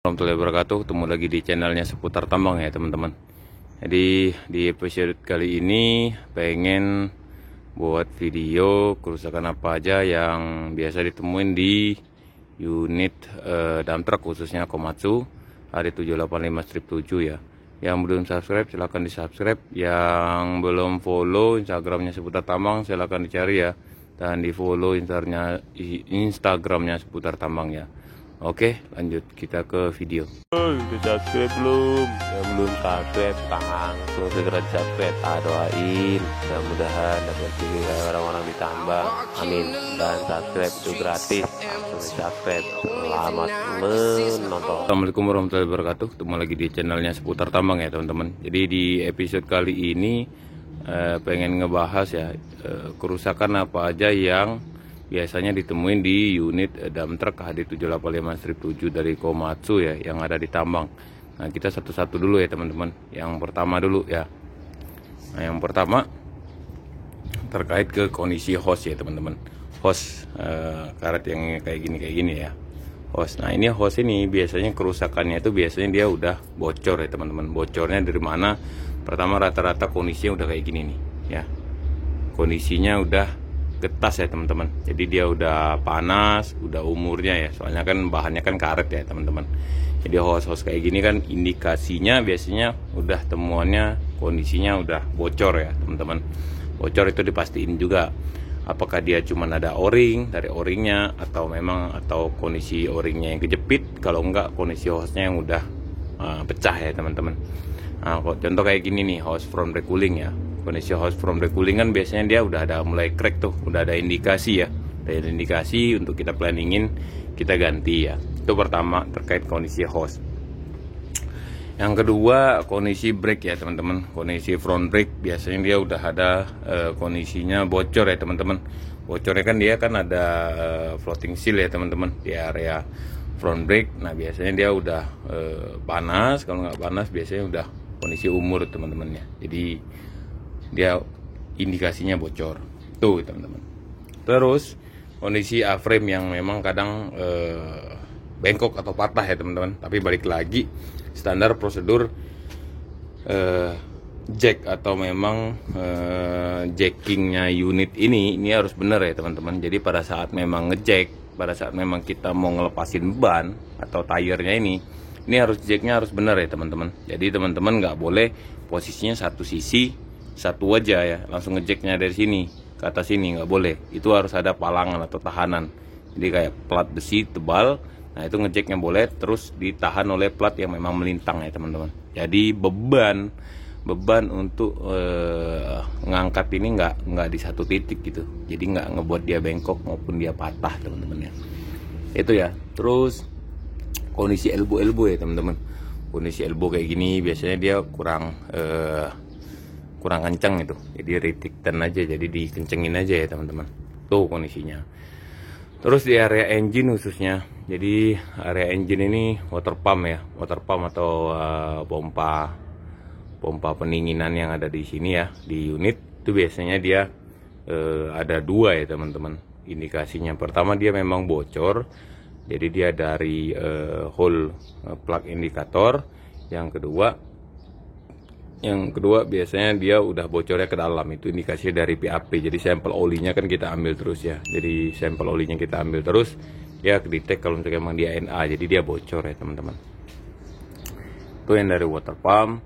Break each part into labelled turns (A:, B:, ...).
A: Warahmatullahi wabarakatuh. Ketemu lagi di channelnya seputar tambang ya teman-teman. Jadi di episode kali ini pengen buat video kerusakan apa aja yang biasa ditemuin di unit dump truck, khususnya Komatsu HD785-7 ya. Yang belum subscribe silahkan di subscribe, yang belum follow Instagramnya seputar tambang silahkan dicari ya, dan di follow Instagramnya seputar tambang ya. Oke, lanjut kita ke video.
B: Udah subscribe belum? Yang belum subscribe langsung segera di subscribe. Doain mudah-mudahan dapat video orang-orang di tambang, amin. Dan subscribe itu gratis, langsung di subscribe. Selamat menonton.
A: Assalamualaikum warahmatullahi wabarakatuh. Ketemu lagi di channelnya seputar tambang ya teman-teman. Jadi di episode kali ini pengen ngebahas ya kerusakan apa aja yang biasanya ditemuin di unit dump truck HD785-7 dari Komatsu ya, yang ada di tambang. Nah, kita satu-satu dulu ya teman-teman. Yang pertama dulu ya. Nah, yang pertama terkait ke kondisi hose ya teman-teman. Hose karet yang kayak gini ya. Hose. Nah, ini hose ini biasanya kerusakannya itu biasanya dia udah bocor ya teman-teman. Bocornya dari mana? Pertama, rata-rata kondisinya udah kayak gini nih ya. Kondisinya udah getas ya teman-teman. Jadi dia udah panas, udah umurnya ya. Soalnya kan bahannya kan karet ya teman-teman. Jadi hose-hose kayak gini kan indikasinya biasanya udah temuannya kondisinya udah bocor ya teman-teman. Bocor itu dipastiin juga apakah dia cuma ada o-ring, dari o-ringnya atau kondisi o-ringnya yang kejepit. Kalau enggak, kondisi hose-nya yang udah pecah ya teman-teman. Nah, contoh kayak gini nih, hose from recooling ya. Kondisi hose from recooling kan biasanya dia udah ada mulai crack tuh, udah ada indikasi ya. Ada indikasi untuk kita planningin, kita ganti ya. Itu pertama terkait kondisi hose. Yang kedua, kondisi brake ya teman-teman. Kondisi front brake biasanya dia udah ada kondisinya bocor ya teman-teman. Bocornya kan dia kan ada floating seal ya teman-teman di area front brake. Nah, biasanya dia udah panas. Kalau nggak panas biasanya udah kondisi umur teman-teman ya. Jadi dia indikasinya bocor tuh teman-teman. Terus kondisi A-frame yang memang kadang bengkok atau patah ya teman-teman. Tapi balik lagi standar prosedur jack atau memang jackingnya unit ini harus benar ya teman-teman. Jadi pada saat memang ngejack, pada saat memang kita mau ngelepasin ban atau tire-nya ini harus jacknya harus benar ya teman-teman. Jadi teman-teman nggak boleh posisinya satu sisi satu aja ya, langsung ngejacknya dari sini ke atas sini, nggak boleh. Itu harus ada palangan atau tahanan. Jadi kayak plat besi tebal, nah itu ngejacknya boleh, terus ditahan oleh plat yang memang melintang ya teman-teman. Jadi beban untuk ngangkat ini nggak di satu titik gitu. Jadi nggak ngebuat dia bengkok maupun dia patah teman-teman ya. Itu ya. Terus kondisi elbow ya teman-teman. Kondisi elbow kayak gini biasanya dia kurang kencang itu, jadi retikten aja, jadi dikencengin aja ya teman-teman. Tuh kondisinya. Terus di area engine khususnya, jadi area engine ini water pump ya, water pump atau pompa pendinginan yang ada di sini ya, di unit itu biasanya dia ada dua ya teman-teman indikasinya. Pertama, dia memang bocor, jadi dia dari hole plug indikator. Yang kedua biasanya dia udah bocornya ke dalam, itu indikasinya dari PAP. Jadi sampel olinya kan kita ambil terus ya. Jadi sampel olinya kita ambil terus, dia kedetek kalau misalnya emang dia NA, jadi dia bocor ya teman-teman. Itu yang dari water pump.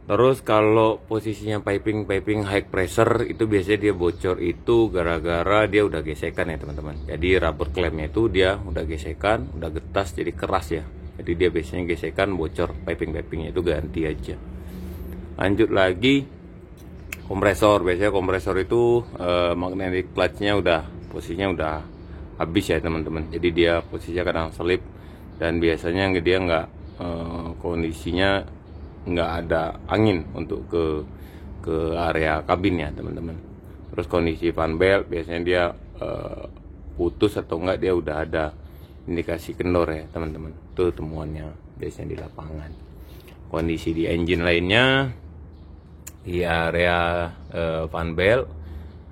A: Terus kalau posisinya piping high pressure itu biasanya dia bocor itu gara-gara dia udah gesekan ya teman-teman. Jadi rubber clampnya itu dia udah gesekan, udah getas jadi keras ya. Jadi dia biasanya gesekan, bocor pipingnya itu ganti aja. Lanjut lagi, kompresor. Biasanya kompresor itu magnetic clutch-nya udah posisinya udah habis ya teman-teman. Jadi dia posisinya kadang selip, dan biasanya dia nggak kondisinya nggak ada angin untuk ke area kabin ya teman-teman. Terus kondisi fan belt biasanya dia putus atau enggak dia udah ada indikasi kendor ya teman-teman. Itu temuannya biasanya di lapangan. Kondisi di engine lainnya di area fan belt.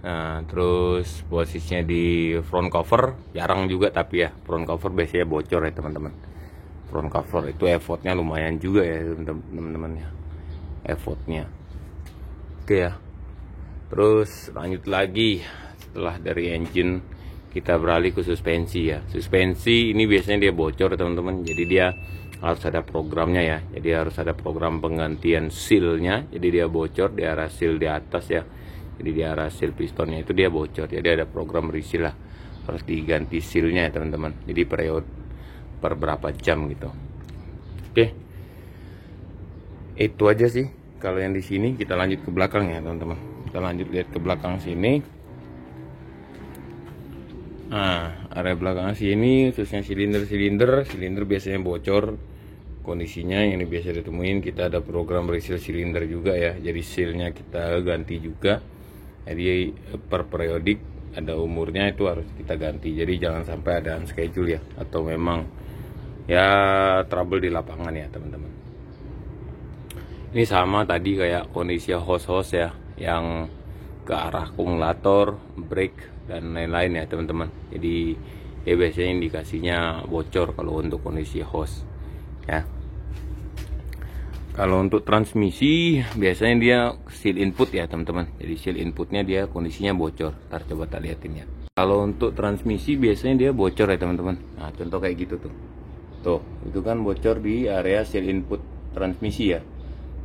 A: Nah, terus posisinya di front cover jarang juga, tapi ya front cover biasanya bocor ya teman-teman. front cover. Itu effortnya lumayan juga ya teman-teman ya, effortnya. Oke ya, terus lanjut lagi. Setelah dari engine kita beralih ke suspensi ya. Suspensi ini biasanya dia bocor teman-teman, jadi dia harus ada programnya ya. Jadi harus ada program penggantian sealnya. Jadi dia bocor di arah seal di atas ya, jadi di arah seal pistonnya itu dia bocor, jadi ada program reseal lah, harus diganti sealnya ya teman-teman. Jadi periode per berapa jam gitu. Oke, itu aja sih kalau yang di sini. Kita lanjut ke belakang ya teman-teman. Kita lanjut lihat ke belakang sini. Nah, area belakang sini khususnya silinder biasanya bocor kondisinya. Ini biasa ditemuin. Kita ada program reseal silinder juga ya, jadi sealnya kita ganti juga. Jadi per periodik ada umurnya, itu harus kita ganti. Jadi jangan sampai ada unschedule ya, atau memang ya trouble di lapangan ya teman-teman. Ini sama tadi kayak kondisi hose ya, yang ke arah akumulator, brake dan lain-lain ya teman-teman. Jadi ya biasanya indikasinya bocor kalau untuk kondisi hose ya. Kalau untuk transmisi biasanya dia seal input ya teman-teman. Jadi seal inputnya dia kondisinya bocor. Ntar coba tak liatin ya. Kalau untuk transmisi biasanya dia bocor ya teman-teman. Nah contoh kayak gitu tuh. Tuh itu kan bocor di area seal input transmisi ya.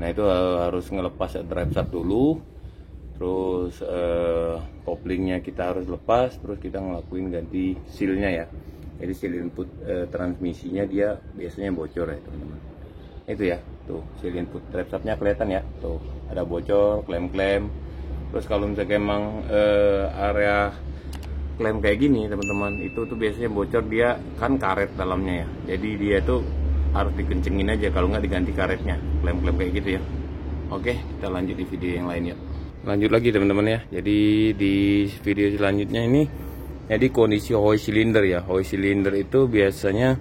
A: Nah itu harus ngelepas drive shaft dulu. Terus couplingnya kita harus lepas. Terus kita ngelakuin ganti sealnya ya. Jadi seal input transmisinya dia biasanya bocor ya teman-teman. Itu ya, tuh seal input drive shaftnya kelihatan ya, tuh ada bocor, klem-klem. Terus kalau misalnya emang area klem kayak gini teman-teman, itu tuh biasanya bocor, dia kan karet dalamnya ya, jadi dia tuh harus dikencengin aja, kalau nggak diganti karetnya, klem-klem kayak gitu ya. Oke, kita lanjut di video yang lain ya. Lanjut lagi teman-teman ya. Jadi di video selanjutnya ini, jadi kondisi hose silinder ya. Hose silinder itu biasanya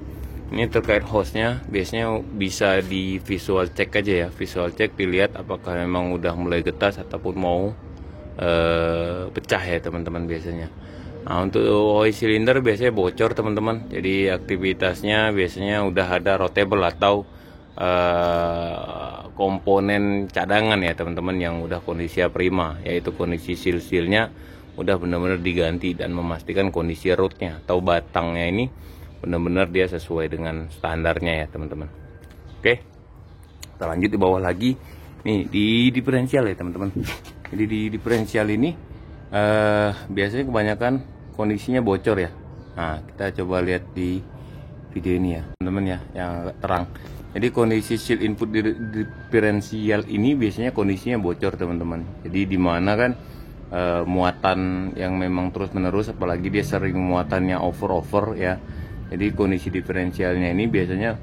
A: ini terkait hose-nya, biasanya bisa di visual check aja ya. Visual check dilihat apakah memang udah mulai getas ataupun mau pecah ya teman-teman biasanya. Nah untuk hose silinder biasanya bocor teman-teman. Jadi aktivitasnya biasanya udah ada rotatable atau komponen cadangan ya teman-teman, yang udah kondisi prima, yaitu kondisi seal-sealnya udah benar-benar diganti dan memastikan kondisi rootnya atau batangnya ini benar-benar dia sesuai dengan standarnya ya teman-teman. Oke, kita lanjut di bawah lagi nih di diferensial ya teman-teman. Jadi di diferensial ini biasanya kebanyakan kondisinya bocor ya. Nah kita coba lihat di video ini ya teman-teman ya, yang terang. Jadi kondisi seal input diferensial ini biasanya kondisinya bocor teman-teman. Jadi dimana kan muatan yang memang terus menerus, apalagi dia sering muatannya over ya. Jadi kondisi diferensialnya ini biasanya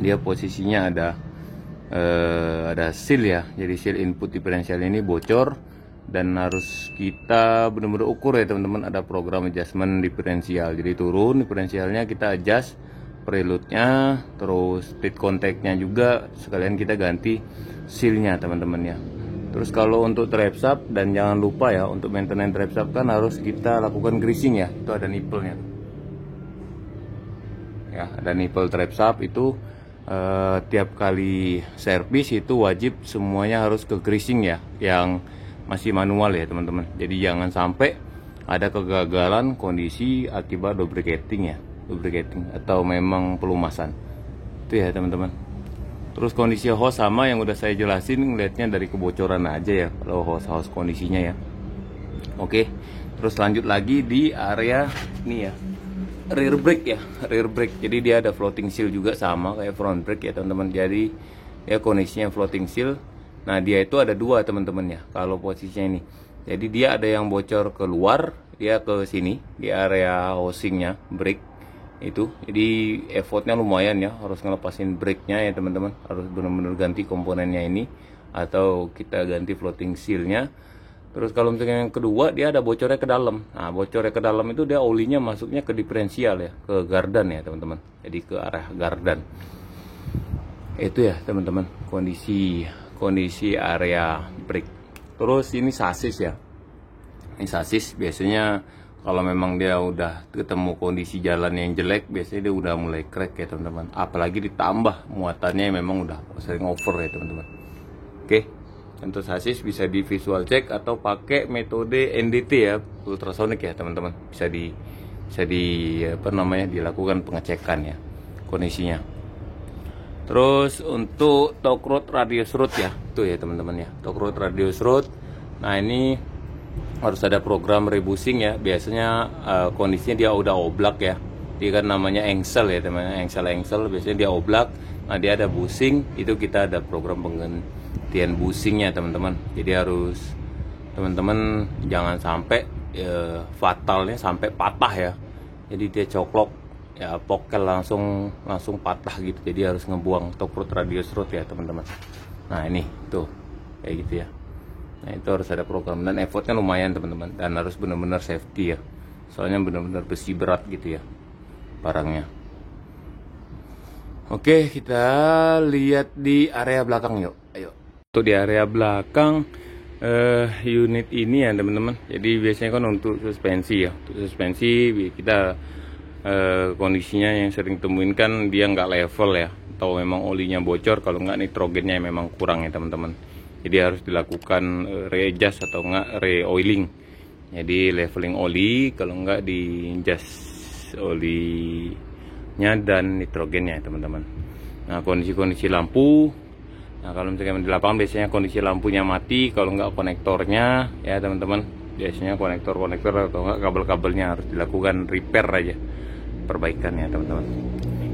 A: dia posisinya ada seal ya. Jadi seal input diferensial ini bocor dan harus kita benar-benar ukur ya teman-teman. Ada program adjustment diferensial. Jadi turun diferensialnya kita adjust preloadnya, terus split contactnya juga sekalian kita ganti sealnya teman-teman ya. Terus kalau untuk trap shaft, dan jangan lupa ya untuk maintenance trap shaft kan harus kita lakukan greasing ya. Itu ada nipple-nya. Ya, ada nipple trap shaft itu tiap kali servis itu wajib semuanya harus ke greasing ya, yang masih manual ya teman-teman. Jadi jangan sampai ada kegagalan kondisi akibat lubricating atau memang pelumasan. Itu ya teman-teman. Terus kondisi hose sama yang udah saya jelasin, ngelihatnya dari kebocoran aja ya kalau hose kondisinya ya. Oke, terus lanjut lagi di area ini ya, rear brake ya, rear brake. Jadi dia ada floating seal juga sama kayak front brake ya teman-teman. Jadi ya kondisinya floating seal. Nah dia itu ada dua teman-teman ya kalau posisinya ini. Jadi dia ada yang bocor keluar, dia ke sini di area housingnya brake itu. Jadi effortnya lumayan ya, harus ngelepasin brake-nya ya teman-teman. Harus benar-benar ganti komponennya ini atau kita ganti floating seal-nya. Terus kalau misalnya yang kedua, dia ada bocornya ke dalam. Nah bocornya ke dalam itu dia olinya masuknya ke diferensial ya, ke gardan ya teman-teman. Jadi ke arah gardan. Itu ya teman-teman kondisi area brake. Terus ini sasis ya. Ini sasis biasanya kalau memang dia udah ketemu kondisi jalan yang jelek, biasanya dia udah mulai crack ya teman-teman. Apalagi ditambah muatannya memang udah sering over ya teman-teman. Oke, untuk sasis bisa di visual check atau pakai metode NDT ya, ultrasonic ya teman-teman. Bisa di apa namanya, dilakukan pengecekan ya kondisinya. Terus untuk torque rod radius rod ya, itu ya teman-teman ya, torque rod radius rod. Nah ini harus ada program rebusing ya. Biasanya kondisinya dia udah oblak ya, dia kan namanya engsel ya teman-teman, engsel biasanya dia oblak. Nah dia ada busing, itu kita ada program penggantian busingnya teman-teman. Jadi harus teman-teman jangan sampai fatalnya sampai patah ya. Jadi dia coklok ya, pokel langsung patah gitu. Jadi harus ngebuang torque rod radius rod ya teman-teman. Nah ini tuh kayak gitu ya. Nah itu harus ada program, dan effortnya lumayan teman-teman, dan harus benar-benar safety ya, soalnya benar-benar besi berat gitu ya barangnya. Oke, kita lihat di area belakang yuk. Ayo. Untuk di area belakang unit ini ya teman-teman. Jadi biasanya kan untuk suspensi ya. Untuk suspensi kita kondisinya yang sering temuin kan dia nggak level ya, atau memang olinya bocor, kalau nggak nitrogennya memang kurang ya teman-teman. Jadi harus dilakukan re-adjust atau nggak re-oiling. Jadi leveling oli, kalau nggak di-adjust olinya dan nitrogennya ya teman-teman. Nah kondisi lampu, nah kalau misalnya di lapangan biasanya kondisi lampunya mati, kalau nggak konektornya ya teman-teman, biasanya konektor atau nggak kabel-kabelnya harus dilakukan repair aja, perbaikan ya teman-teman.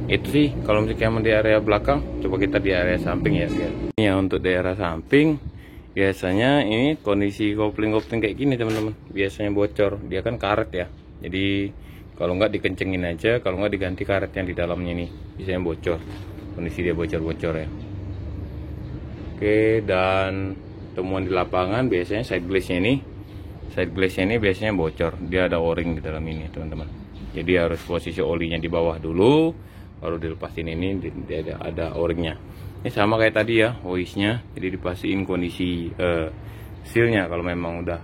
A: Itu sih kalau misalnya di area belakang. Coba kita di area samping ya. Ini ya untuk daerah samping, biasanya ini kondisi kopling kayak gini teman-teman, biasanya bocor. Dia kan karet ya, jadi kalau nggak dikencengin aja, kalau nggak diganti karet yang di dalamnya ini, biasanya bocor. Kondisi dia bocor ya. Oke, dan temuan di lapangan biasanya side glass-nya ini biasanya bocor. Dia ada o-ring di dalam ini teman-teman. Jadi harus posisi olinya di bawah dulu, baru dilepasin ini, ada o-ringnya. Ini sama kayak tadi ya, hoisnya. Jadi dipastiin kondisi sealnya, kalau memang udah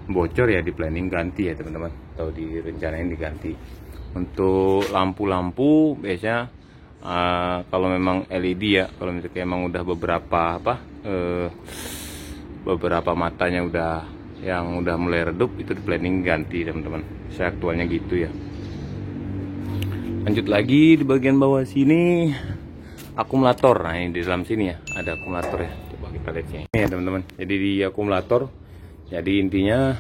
A: bocor ya di planning ganti ya teman-teman, atau direncanain diganti. Untuk lampu-lampu biasanya kalau memang LED ya, kalau misalnya emang udah beberapa matanya udah mulai redup, itu di planning ganti teman-teman. Saya aktualnya gitu ya. Lanjut lagi di bagian bawah sini, akumulator. Nah ini di dalam sini ya ada akumulator ya, coba kita lihat sini ya teman-teman. Jadi di akumulator, jadi intinya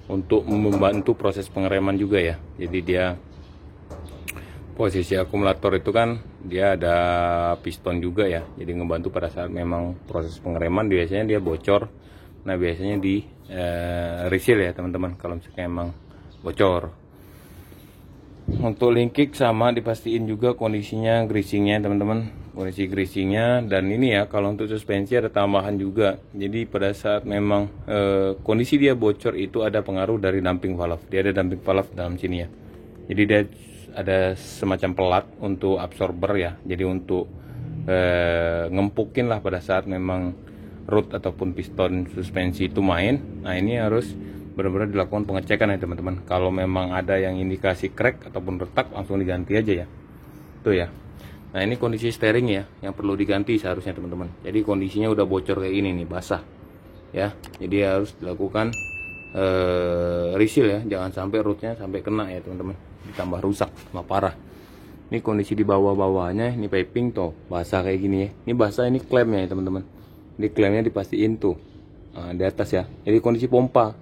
A: untuk membantu proses pengereman juga ya. Jadi dia posisi akumulator itu kan dia ada piston juga ya, jadi ngebantu pada saat memang proses pengereman biasanya dia bocor. Nah biasanya di reseal ya teman-teman kalau misalnya emang bocor. Untuk link kick sama dipastiin juga kondisinya greasingnya teman-teman, kondisi greasingnya. Dan ini ya, kalau untuk suspensi ada tambahan juga. Jadi pada saat memang kondisi dia bocor itu ada pengaruh dari dumping valve. Dia ada dumping valve dalam sini ya. Jadi dia ada semacam pelat untuk absorber ya. Jadi untuk ngempukin lah pada saat memang root ataupun piston suspensi itu main. Nah ini harus benar-benar dilakukan pengecekan ya teman-teman. Kalau memang ada yang indikasi crack ataupun retak, langsung diganti aja ya. Tuh ya. Nah ini kondisi steering ya, yang perlu diganti seharusnya teman-teman. Jadi kondisinya udah bocor kayak ini nih, basah ya. Jadi harus dilakukan reseal ya, jangan sampai rootnya sampai kena ya teman-teman, ditambah rusak sama parah. Ini kondisi di bawah-bawahnya, ini piping tuh basah kayak gini ya. Ini basah, ini klemnya ya teman-teman. Ini klemnya dipastiin tuh di atas ya. Jadi kondisi pompa,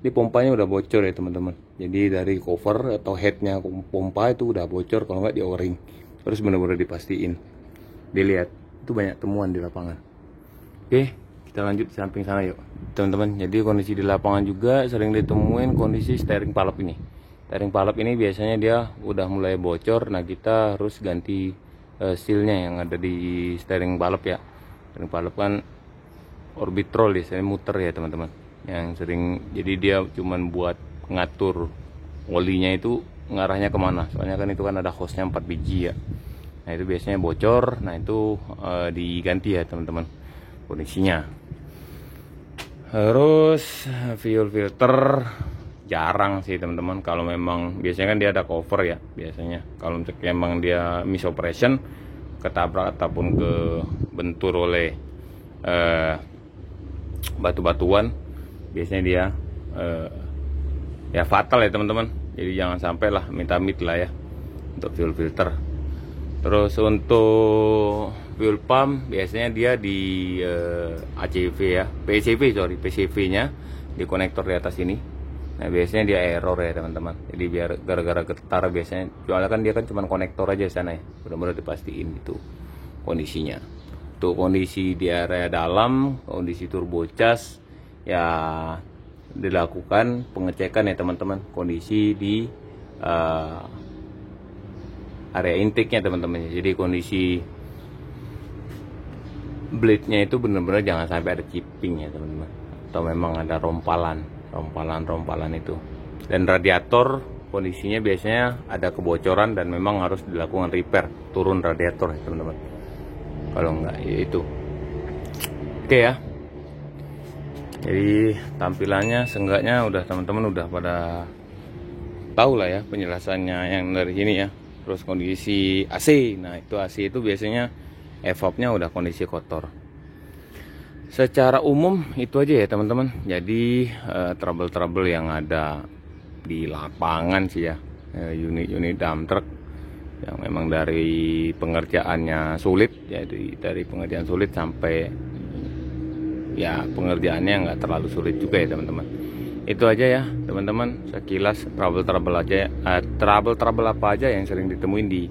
A: ini pompanya udah bocor ya teman-teman. Jadi dari cover atau headnya pompa itu udah bocor, kalau nggak di o-ring. Terus benar-benar dipastiin. Dilihat, itu banyak temuan di lapangan. Oke, kita lanjut di samping sana yuk teman-teman. Jadi kondisi di lapangan juga sering ditemuin kondisi steering valve ini. Steering valve ini biasanya dia udah mulai bocor. Nah kita harus ganti sealnya yang ada di steering valve ya. Steering valve kan orbitrol ya, saya muter ya teman-teman. Yang sering, jadi dia cuman buat ngatur olinya itu ngarahnya kemana. Soalnya kan itu kan ada hostnya 4 biji ya. Nah itu biasanya bocor. Nah itu diganti ya teman-teman kondisinya. Terus fuel filter jarang sih teman-teman. Kalau memang biasanya kan dia ada cover ya biasanya. Kalau memang dia miss operation, ketabrak ataupun kebentur oleh batu-batuan, biasanya dia ya fatal ya teman-teman. Jadi jangan sampai lah, minta-mit lah ya untuk fuel filter. Terus untuk fuel pump biasanya dia di ACV ya, PCV nya di konektor di atas ini. Nah biasanya dia error ya teman-teman. Jadi biar gara-gara getar biasanya, soalnya kan dia kan cuma konektor aja di sana ya. Benar-benar dipastiin itu kondisinya. Tuh kondisi di area dalam, kondisi turbo cas ya dilakukan pengecekan ya teman-teman. Kondisi di area intake-nya teman-teman. Jadi kondisi blade-nya itu benar-benar jangan sampai ada chipping ya teman-teman. Atau memang ada rompalan itu. Dan radiator kondisinya biasanya ada kebocoran dan memang harus dilakukan repair, turun radiator ya teman-teman. Kalau enggak ya itu. Oke ya. Jadi tampilannya seenggaknya udah teman-teman udah pada tahu lah ya penjelasannya yang dari sini ya. Terus kondisi AC, nah itu AC itu biasanya evapnya udah kondisi kotor. Secara umum itu aja ya teman-teman. Jadi trouble-trouble yang ada di lapangan sih ya, unit-unit dump truck yang memang dari pengerjaannya sulit, jadi dari pengerjaan sulit sampai ya pengerjaannya nggak terlalu sulit juga ya teman-teman. Itu aja ya teman-teman, sekilas trouble aja, trouble apa aja yang sering ditemuin di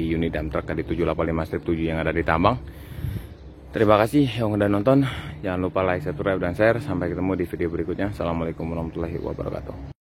A: unit dump truck di 785-7 yang ada di Tambang. Terima kasih yang udah nonton, jangan lupa like, subscribe, dan share. Sampai ketemu di video berikutnya. Assalamualaikum warahmatullahi wabarakatuh.